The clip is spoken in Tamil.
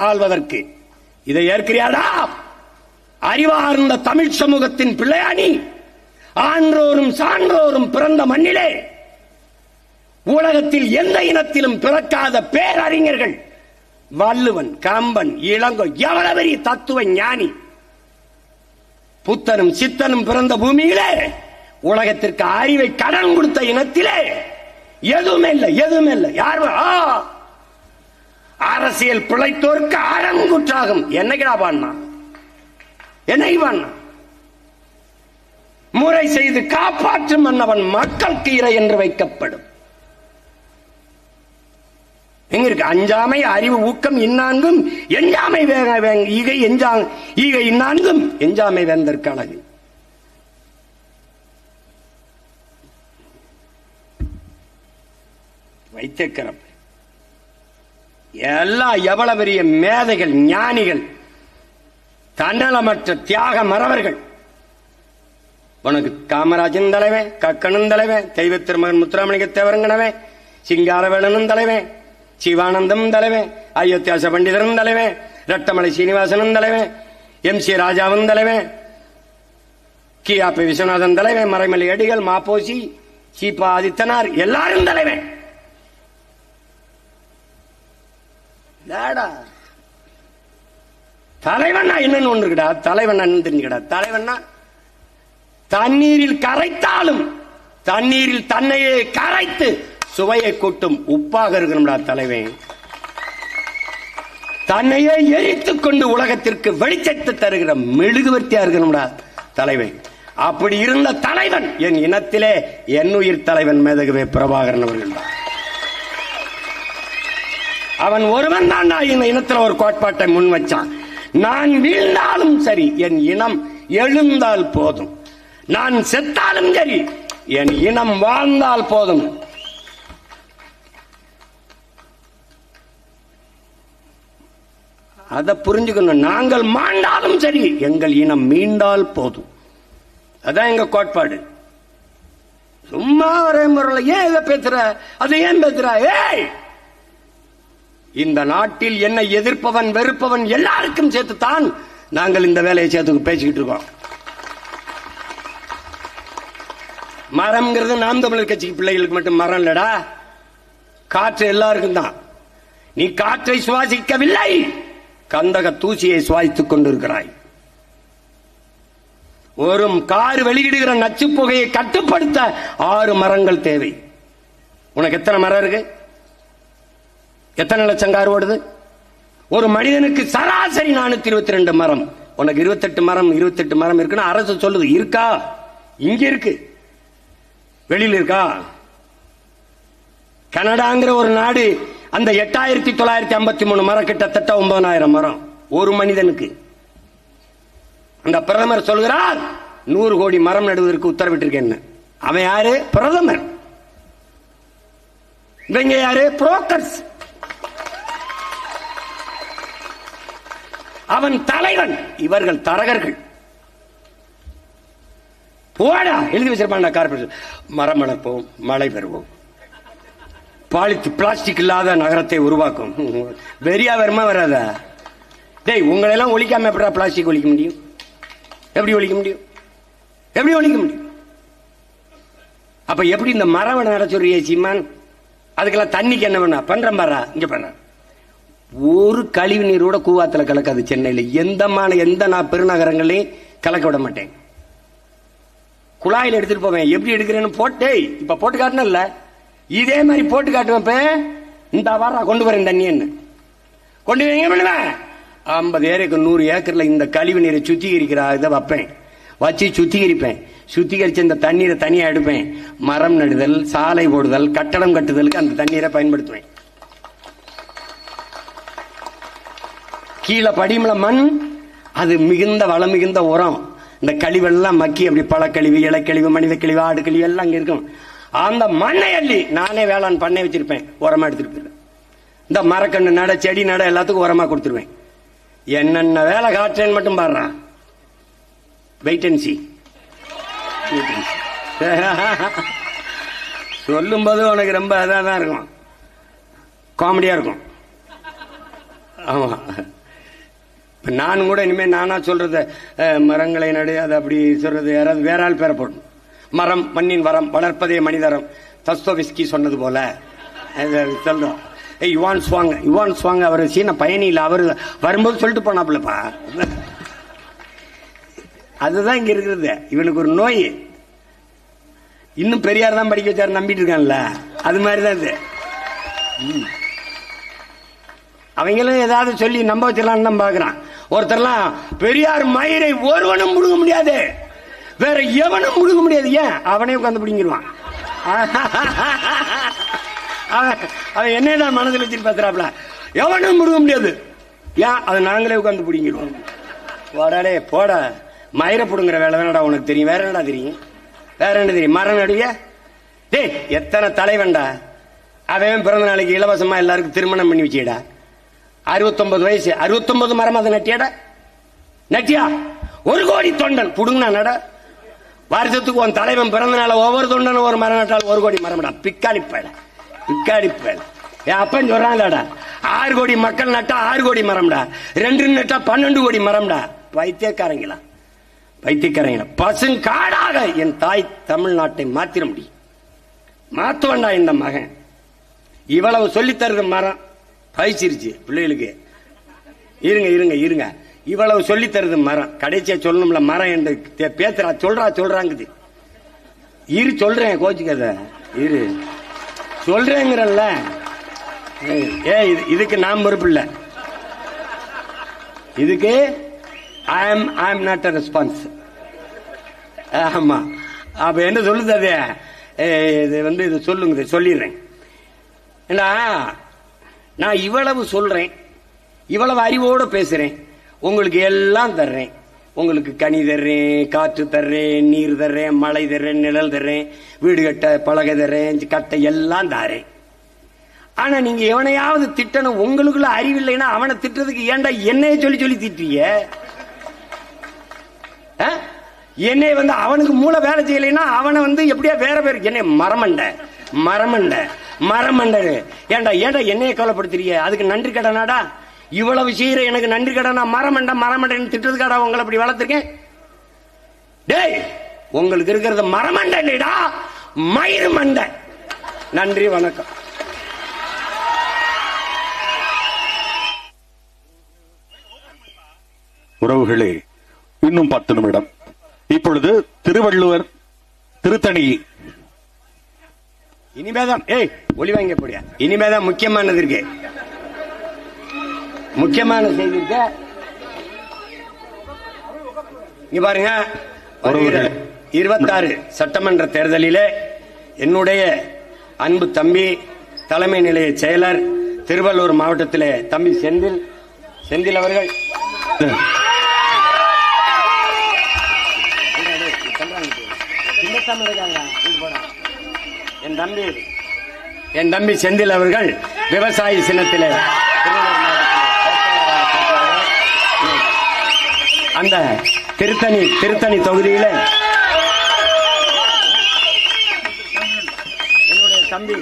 ஆள்வதற்கு. இதை ஏற்கிறியாடா? அறிவார்ந்த தமிழ் சமூகத்தின் பிள்ளையானி, ஆன்றோரும் சான்றோரும் பிறந்த மண்ணிலே உலகத்தில் எந்த இனத்திலும் பிறக்காத பேரறிஞர்கள், வள்ளுவன், கம்பன், இளங்கோ, எவ்வளவு பெரிய தத்துவ ஞானி, புத்தனும் சித்தனும் பிறந்த பூமியிலே உலகத்திற்கு அறிவை கடன் கொடுத்த இனத்திலே எதுவுமே இல்லை, எதுவுமே இல்லை. யார் அரசியல் பிழைத்தோருக்கு அறங்குற்றாகும். என்னைக்கா பாண்ணா? என்னைக்கு பாண்ணா? முறை செய்து காப்பாற்றும் மன்னவன் மக்களுக்கு இறை என்று வைக்கப்படும். எங்க இருக்கு அஞ்சாமை, அறிவு, ஊக்கம் இன்னான்கும் எஞ்சாமை ஈகை ஈகை இன்னான்கும் எஞ்சாமை வேந்தற்கு அழகு. வைத்திருக்கிறப்ப எல்லாம் எவ்வளவு பெரிய மேதைகள், ஞானிகள், தன்னலமற்ற தியாக மறவர்கள். உனக்கு காமராஜன் தலைவன், கக்கனும் தலைவன், தெய்வ திருமகன் முத்துராமலிங்க தேவரங்கனவன், சிங்காரவேலனும் தலைவன், சிவானந்தம் தலைவன், அயோத்தியாச பண்டிதரும் தலைவன், ரட்டமலை சீனிவாசனும் தலைவன், MC ராஜாவும் தலைவன், கியாபி விஸ்வநாதன் தலைவன், மறைமலை அடிகள், மாப்போசி, சீபா ஆதித்தனார் எல்லாரும் தலைவன். தலைவன் என்னன்னு ஒன்று இருக்கடா. தலைவன் தெரிஞ்சுக்கடா. தலைவன் தண்ணீரில் கரைத்தாலும் தண்ணீரில் தன்னையே கரைத்து சுவையை கூட்டும் உப்பாக இருக்கணும்டா தலைவன். தன்னையே எரித்துக் கொண்டு உலகத்திற்கு வெளிச்சத்தை தருகிற மெழுகுவர்த்தியா இருக்கணும்டா தலைவன். அப்படி இருந்த தலைவன் என் இனத்திலே என்னுயிர் தலைவன் மேதகவே பிரபாகரன் அவர்கள் தான். அவன் ஒருவன் தான் இந்த இனத்தில் ஒரு கோட்பாட்டை முன் வச்சான். நான் வீழ்ந்தாலும் சரி, என் இனம் எழுந்தால் போதும். நான் செத்தாலும் சரி, என் இனம் வாழ்ந்தால் போதும். அதை புரிஞ்சுக்கணும். நாங்கள் மாண்டாலும் சரி, எங்கள் இனம் மீண்டால் போதும். அதான் எங்க கோட்பாடு. சும்மா ஒரே முறையில் ஏன் இதை பேசுற, அதை ஏன் பேசுற? ஏய், இந்த நாட்டில் என்னை எதிர்ப்பவன், வெறுப்பவன் எல்லாருக்கும் சேர்த்துத்தான் நாங்கள் இந்த வேலையை சேர்த்து பேசிக்கிட்டு இருக்கோம். மரம்ங்கிறது நாம் தமிழர் கட்சி பிள்ளைகளுக்கு மட்டும் மரம் இல்லடா, காற்று எல்லாருக்கும் தான். நீ காற்றை சுவாசிக்கவில்லை, கந்தக தூசியை சுவாசித்துக் கொண்டிருக்கிறாய். ஒரு கார் வெளியிடுகிற நச்சு புகையை கட்டுப்படுத்த 6 மரங்கள் தேவை. உனக்கு எத்தனை மரம் இருக்கு? எத்தனை லட்சம் கார் ஓடுது? ஒரு மனிதனுக்கு சராசரி 422 மரம். உனக்கு 28 மரம் 28 மரம் இருக்குன்னு அரசு சொல்லுது. இருக்கா? இங்க இருக்கு, வெளியில் இருக்கா? கனடாங்கிற ஒரு நாடு அந்த 8953 மரம், கிட்டத்தட்ட 9000 மரம் ஒரு மனிதனுக்கு. அந்த பிரதமர் சொல்கிறார் 100 கோடி மரம் நடுவதற்கு உத்தரவிட்டிருக்கேன். அவன் யாரு? பிரதமர். இவங்க யாரு? புரோக்கர்ஸ். அவன் தலைவன், இவர்கள் தரகர்கள். போடா, எழுதி வச்சிருப்பான் கார்பரேஷன். மரம் வளர்ப்போம், மழை பெறுவோம், பிளாஸ்டிக் இல்லாத நகரத்தை உருவாக்கும். வெறியா வருமா வராதா? டேய், உங்களெல்லாம் ஒழிக்காம எப்படா பிளாஸ்டிக் ஒழிக்க முடியும்? எப்படி ஒழிக்க முடியும்? எப்படி ஒழிக்க முடியும்? அப்ப எப்படி இந்த மரம் நட சொல்றிய சீமான்? அதுக்கெல்லாம் தண்ணிக்கு என்ன பண்ண பண்றேன் பாரா, இங்க பண்ண ஒரு கழிவு நீரோட கூவாத்துல கலக்காது. சென்னையில எந்த நான் பெருநகரங்களையும் கலக்க விட மாட்டேன். குழாயில் எடுத்துட்டு போவேன். எப்படி எடுக்கிறேன்னு போட்டே இப்ப போட்டு காட்டினல, இதே மாதிரி போட்டு காட்டுவேன். இந்த வாரம் கொண்டு வரேன் தண்ணி என்ன கொண்டு எங்க பண்ணுவேன்? 50 ஏக்கர் 100 ஏக்கர்ல இந்த கழிவு நீரை சுத்திகரிக்கிற இதை வைப்பேன். வச்சு சுத்திகரிப்பேன். சுத்திகரிச்சு இந்த தண்ணீரை தனியா எடுப்பேன். மரம் நடுதல், சாலை போடுதல், கட்டடம் கட்டுதலுக்கு அந்த தண்ணீரை பயன்படுத்துவேன். கீழே படிமல மண், அது மிகுந்த வளம் மிகுந்த உரம். இந்த கழிவெல்லாம் மக்கி அப்படி பழக்கழிவு, இலைக்கழிவு, மனித கழிவு, ஆடு கழிவு எல்லாம் அங்க இருக்கும். அந்த மண்ணை அள்ளி நானே வேளாண் பண்ணை வச்சிருப்பேன். உரமா எடுத்துட்டு போயிருவேன். இந்த மரக்கண்ணு நட, செடி நட எல்லாத்துக்கும் உரமா கொடுத்துருவேன். என்னென்ன வேலை காட்டுறேன்னு மட்டும் பாடுறான். வெயிட் அண்ட் சீ. சொல்லும் போது உனக்கு ரொம்ப இதாக தான் இருக்கும், காமெடியா இருக்கும். ஆமா, நானும் கூட இனிமேல் நானா சொல்றது மரங்களை நடு, அது அப்படி சொல்றது யாராவது வேற ஆள் பேரை போடணும். மரம் மண்ணின் வரம் வளர்ப்பதே மனிதரம், தஸ்தோவெஸ்கி சொன்னது போல சொல்றோம். யுவான் சுவாங் அவர் சீன பயணியில் அவர் வரும்போது சொல்லிட்டு போனாப்புலப்பா. அதுதான் இங்க இருக்கிறது. இவனுக்கு ஒரு நோய், இன்னும் பெரியார் தான் படிக்க வச்சாரு நம்பிட்டு இருக்கான்ல, அது மாதிரிதான் இது. அவங்களும் ஏதாவது சொல்லி நம்ப வச்சிடலான்னு தான் பாக்குறான். ஒருத்தர்லாம் பெரியார் மயிரை ஒருவனும் முழுங்க முடியாது, வேற எவனும் முழுங்க முடியாது. ஏன்? அவனே உட்காந்து பிடிங்கிடுவான். அவன் என்னதான் மனதில் வச்சுட்டு பேசுறாப்ல, எவனும் முழுங்க முடியாது. ஏன்? அதை நாங்களே உட்காந்து பிடிங்கிடுவோம். போடாடே போட, மயிரை பிடுங்குற வேலை தானடா உனக்கு தெரியும், வேற என்னடா தெரியும்? வேற என்ன தெரியும்? மரம் நடுவிய டேய், எத்தனை தலைவன்டா அவன் பிறந்த நாளைக்கு இலவசமா எல்லாருக்கும் திருமணம் பண்ணி வச்சுடா. 69 வயசு, 69 மரம் அதை நட்டியாடா? நட்டியா? 1 கோடி தொண்டன் புடுங்கனா நட. வருஷத்துக்கு உன் தலைவன் பிறந்த நாள ஒவ்வொரு தொண்டனும் ஒரு மரம் நட்டால் 1 கோடி மரம்டா. பிக்காளி பயல, பிக்காளி பயல. என் அப்பன் சொல்றான்டா, 6 கோடி மக்கள் நட்டா 6 கோடி மரம்டா, 2 நட்டா 12 கோடி மரம்டா. பைத்தியக்காரங்களா, பைத்தியக்காரங்களா. பசுங்காடாக என் தாய் தமிழ்நாட்டை மாத்திர முடியும். மாத்துவண்டா இந்த மகன். இவ்வளவு சொல்லித்தருது மரம் பயிற்சிருச்சு பிள்ளைகளுக்கு. இருங்க இருங்க இருங்க, இவ்வளவு சொல்லி தருது மரம். கடைசியா சொல்லணும்ல மரம் என்று பேசுறா, சொல்றாங்குது. இரு சொல்றேன், கோச்சுக்கத இரு சொல்றேங்கிறல்ல. இதுக்கு நான் பொறுப்பு இல்ல, இதுக்கு I am not a response. ஆமா, அப்ப என்ன சொல்லுது அது? இது சொல்லுங்க, சொல்லிடுறேன். நான் இவ்வளவு சொல்றேன், இவ்வளவு அறிவோடு பேசுறேன், உங்களுக்கு எல்லாம் தர்றேன். உங்களுக்கு கனி தர்றேன், காற்று தர்றேன், நீர் தர்றேன், மழை தர்றேன், நிழல் தர்றேன், வீடு கட்ட பலகை தர்றேன், கட்டை எல்லாம் தரேன். ஆனா நீங்க எவனையாவது திட்டணும், உங்களுக்குள்ள அறிவில்லைன்னா அவனை திட்டுறதுக்கு ஏன்டா என்னைய சொல்லி சொல்லி திட்டுறீங்க? என்னை அவனுக்கு மூளை வேலை செய்யலைன்னா அவனை எப்படியா வேற பேர் என்னை மரமண்ட மரமண்ட மரமண்ட ஏண்டா ஏண்டா என்னைய கவலைப்படுத்துறீங்க? அதுக்கு நன்றி கடனாடா? இவ்வளவு செய்யற எனக்கு நன்றி கடனா? மரமண்ட மரமண்டன் திட்டுறதுக்காடா உங்களை அப்படி வளர்த்துருக்கேன்? டேய், உங்களுக்கு இருக்கிறது மரமண்ட இல்லடா, மயிறு மண்ட. நன்றி, வணக்கம். உறவுகளே, இன்னும் 10 நிமிடம். இப்பொழுது திருவள்ளுவர் திருத்தணி. இனிமேதான் ஒளி வாங்க போடியா, இனிமேதான் முக்கியமானது இருக்கு, முக்கியமான செய்தி இருக்கு. இங்க பாருங்க, 26 சட்டமன்ற தேர்தலிலே என்னுடைய அன்பு தம்பி, தலைமை நிலைய செயலர், திருவள்ளூர் மாவட்டத்திலே தம்பி செந்தில் அவர்கள் என் தம்பி செந்தில் அவர்கள் விவசாயி சின்னத்திலே அந்த திருத்தணி தொகுதியில என்னுடைய தம்பி